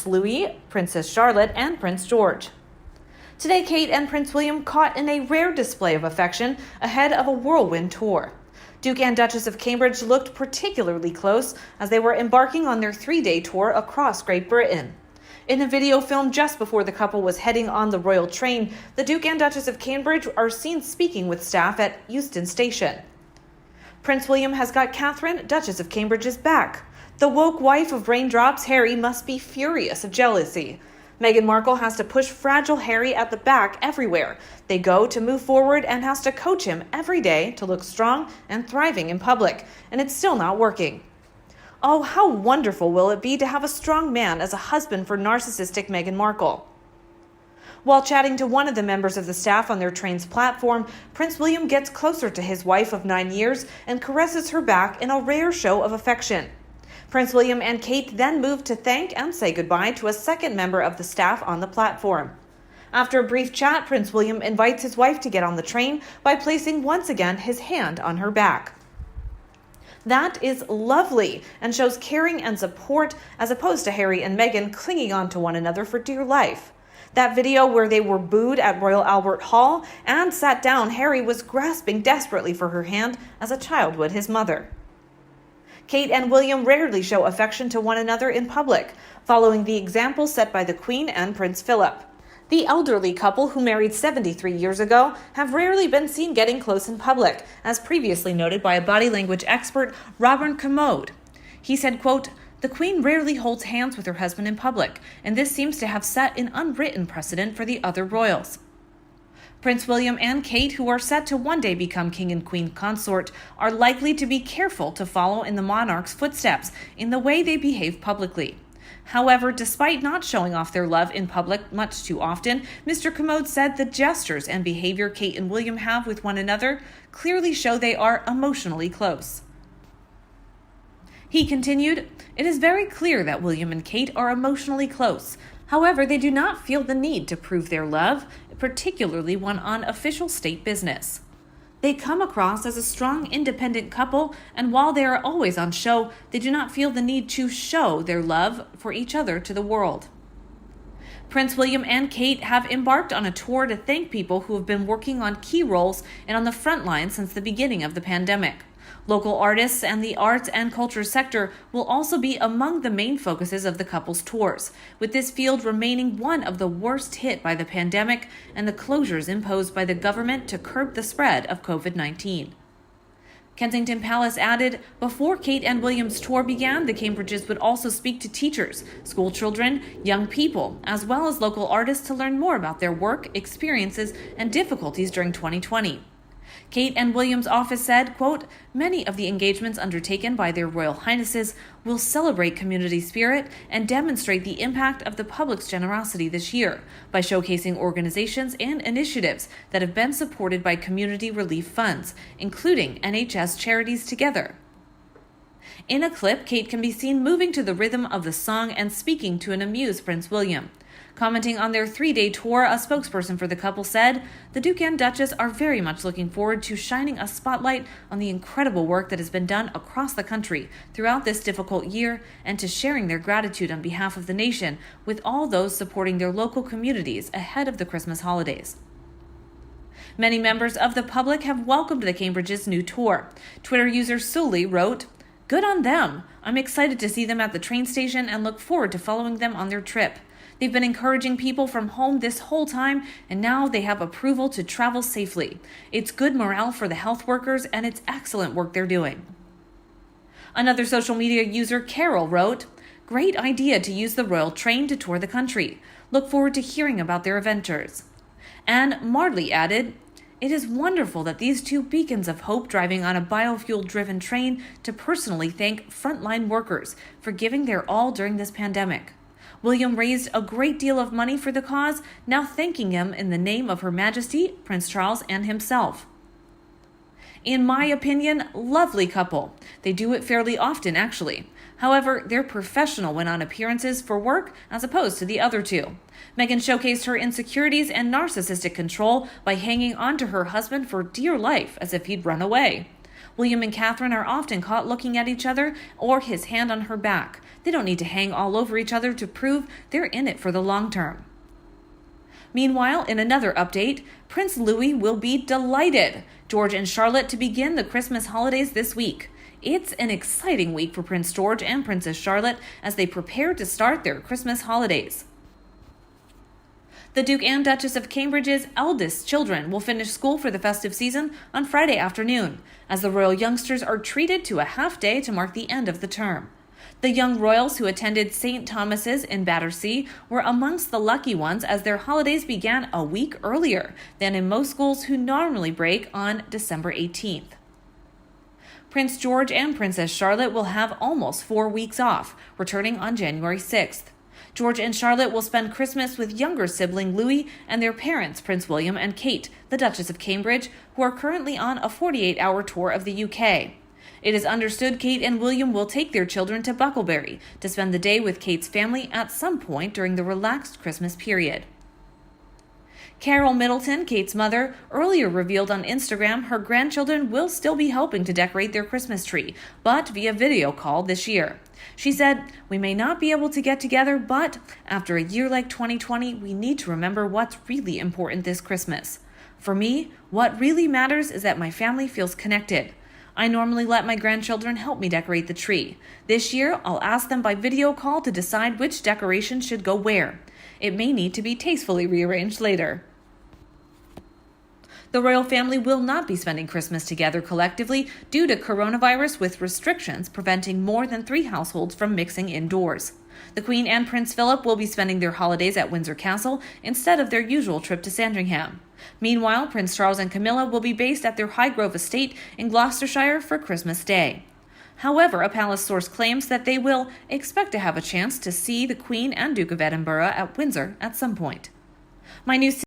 Louis, Princess Charlotte, and Prince George. Today, Kate and Prince William caught in a rare display of affection ahead of a whirlwind tour. Duke and Duchess of Cambridge looked particularly close as they were embarking on their 3-day tour across Great Britain. In a video filmed just before the couple was heading on the royal train, the Duke and Duchess of Cambridge are seen speaking with staff at Euston Station. Prince William has got Catherine, Duchess of Cambridge's back. The woke wife of Raindrops, Harry, must be furious of jealousy. Meghan Markle has to push fragile Harry at the back everywhere they go to move forward and has to coach him every day to look strong and thriving in public, and it's still not working. Oh, how wonderful will it be to have a strong man as a husband for narcissistic Meghan Markle. While chatting to one of the members of the staff on their train's platform, Prince William gets closer to his wife of 9 years and caresses her back in a rare show of affection. Prince William and Kate then moved to thank and say goodbye to a second member of the staff on the platform. After a brief chat, Prince William invites his wife to get on the train by placing once again his hand on her back. That is lovely and shows caring and support as opposed to Harry and Meghan clinging on to one another for dear life. That video where they were booed at Royal Albert Hall and sat down, Harry was grasping desperately for her hand as a child would his mother. Kate and William rarely show affection to one another in public, following the example set by the Queen and Prince Philip. The elderly couple, who married 73 years ago, have rarely been seen getting close in public, as previously noted by a body language expert, Robert Commode. He said, quote, "The Queen rarely holds hands with her husband in public, and this seems to have set an unwritten precedent for the other royals." Prince William and Kate, who are set to one day become king and queen consort, are likely to be careful to follow in the monarch's footsteps in the way they behave publicly. However, despite not showing off their love in public much too often, Mr. Commode said the gestures and behavior Kate and William have with one another clearly show they are emotionally close. He continued, "It is very clear that William and Kate are emotionally close. However, they do not feel the need to prove their love, particularly when on official state business. They come across as a strong, independent couple, and while they are always on show, they do not feel the need to show their love for each other to the world." Prince William and Kate have embarked on a tour to thank people who have been working on key roles and on the front line since the beginning of the pandemic. Local artists and the arts and culture sector will also be among the main focuses of the couple's tours, with this field remaining one of the worst hit by the pandemic and the closures imposed by the government to curb the spread of COVID-19. Kensington Palace added, before Kate and William's tour began, the Cambridges would also speak to teachers, school children, young people, as well as local artists to learn more about their work, experiences, and difficulties during 2020. Kate and William's office said, quote, "Many of the engagements undertaken by their Royal Highnesses will celebrate community spirit and demonstrate the impact of the public's generosity this year by showcasing organizations and initiatives that have been supported by community relief funds, including NHS Charities Together." In a clip, Kate can be seen moving to the rhythm of the song and speaking to an amused Prince William. Commenting on their 3-day tour, a spokesperson for the couple said, "The Duke and Duchess are very much looking forward to shining a spotlight on the incredible work that has been done across the country throughout this difficult year and to sharing their gratitude on behalf of the nation with all those supporting their local communities ahead of the Christmas holidays." Many members of the public have welcomed the Cambridges' new tour. Twitter user Sully wrote, "Good on them. I'm excited to see them at the train station and look forward to following them on their trip. They've been encouraging people from home this whole time, and now they have approval to travel safely. It's good morale for the health workers, and it's excellent work they're doing." Another social media user, Carol, wrote, "Great idea to use the royal train to tour the country. Look forward to hearing about their adventures." And Marley added, "It is wonderful that these two beacons of hope driving on a biofuel-driven train to personally thank frontline workers for giving their all during this pandemic. William raised a great deal of money for the cause, now thanking him in the name of Her Majesty, Prince Charles, and himself. In my opinion, lovely couple. They do it fairly often, actually. However, they're professional when on appearances for work as opposed to the other two. Meghan showcased her insecurities and narcissistic control by hanging on to her husband for dear life as if he'd run away. William and Catherine are often caught looking at each other or his hand on her back. They don't need to hang all over each other to prove they're in it for the long term. Meanwhile, in another update, Prince Louis will be delighted. George and Charlotte to begin the Christmas holidays this week. It's an exciting week for Prince George and Princess Charlotte as they prepare to start their Christmas holidays. The Duke and Duchess of Cambridge's eldest children will finish school for the festive season on Friday afternoon, as the royal youngsters are treated to a half day to mark the end of the term. The young royals who attended St. Thomas's in Battersea were amongst the lucky ones, as their holidays began a week earlier than in most schools who normally break on December 18th. Prince George and Princess Charlotte will have almost 4 weeks off, returning on January 6th. George and Charlotte will spend Christmas with younger sibling Louis and their parents, Prince William and Kate, the Duchess of Cambridge, who are currently on a 48-hour tour of the UK. It is understood Kate and William will take their children to Bucklebury to spend the day with Kate's family at some point during the relaxed Christmas period. Carol Middleton, Kate's mother, earlier revealed on Instagram her grandchildren will still be helping to decorate their Christmas tree, but via video call this year. She said, "We may not be able to get together, but after a year like 2020, we need to remember what's really important this Christmas. For me, what really matters is that my family feels connected. I normally let my grandchildren help me decorate the tree. This year, I'll ask them by video call to decide which decorations should go where. It may need to be tastefully rearranged later." The royal family will not be spending Christmas together collectively due to coronavirus, with restrictions preventing more than 3 households from mixing indoors. The Queen and Prince Philip will be spending their holidays at Windsor Castle instead of their usual trip to Sandringham. Meanwhile, Prince Charles and Camilla will be based at their Highgrove estate in Gloucestershire for Christmas Day. However, a palace source claims that they will expect to have a chance to see the Queen and Duke of Edinburgh at Windsor at some point. My news